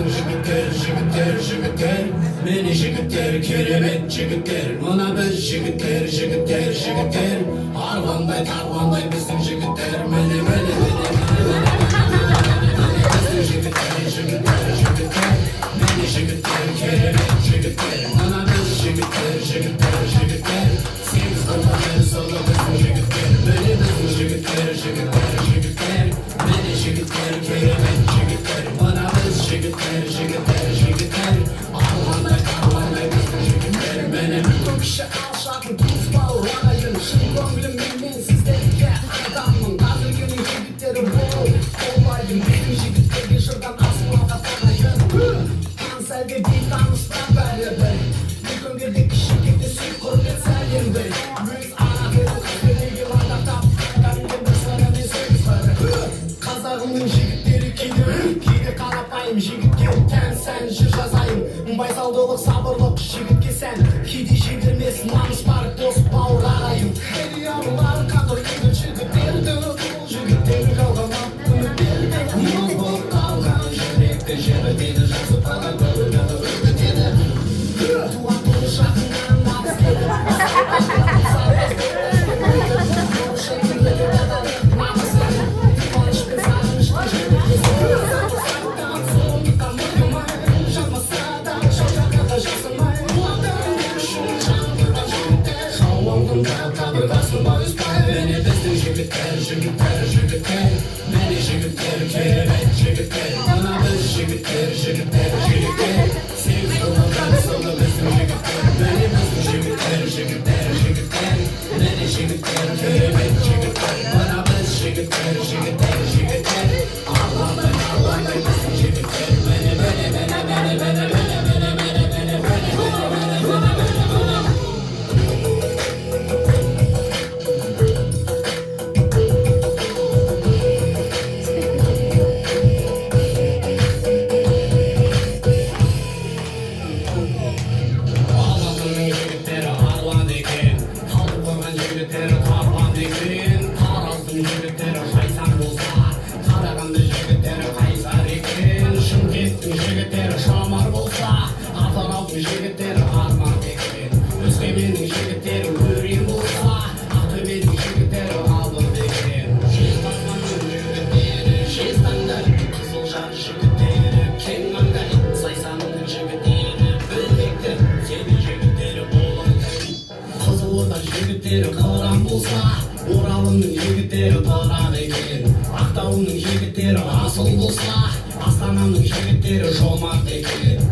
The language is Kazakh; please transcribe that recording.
біздің жігіттер міне жігіттер керемет жігіттер мына біз жігіттер армандай тарландай біздің жігіттер міне біздің жігіттер міне жігіттер керемет жігіттер мына біз жігіттер сегіз қырлы сырлы біздің жігіттер міне біздің жігіттер міне жігіттер керемет жігіттер мына біз жігіттер армандай тарландай біздің жігіттер міне көп кіші алшақтың туыс бауырларайын шын көңіліммен мен сіздерге айтамын қазіргінің жігіттері болайын біздің жігіттерге жырдан асылуға талайын аңсайды бейтаныс та бәрібір үлкендерде кішілерде сый құрмет сәлемді өз ана тілін қателерге ландақтап қайтарыңдар бір сырымен сөз бар қазағымның жігіттері кейде қарапайым жігітке тән сән жыр жазайын байсалдылық сабырлық жігітке сән кейде жеңдірмес намыс бар дос бауыр ағайын арулар қадірлейді жігіттерді бұл жігіттер жалғамап үміттерді мұз болып қалған жүректі жібітеді жазып қана көрді үгітеді туған туыс жақыннан намыс міне біздің жігіттер міне жігіттер керемет жігіттер мына біз жігіттер сегіз қырлы сырлы біздің жігіттер міне біздің жігіттер міне жігіттер керемет жігіттер мына біз жігіттер армандай біздің жігіттер міне тараздың жігіттері шайсан болса қарағанды жігіттері қайсар екен шымкенттің жігіттері шамар болса атыраудың жігіттері арман екен өскеменнің жігіттері өрен болса ақтөбенің жігіттері алтын екен жезқазғанның жігіттері жезтаңдар қызылжар жігіттері кең маңдай сайсанның жігіттері білмекті сенің жігіттері болыңдар қызылорда жігіттері қыран болса оралымның жігіттері тұран екен ақтауының жігіттері асыл болса астананың жігіттері жомарт екен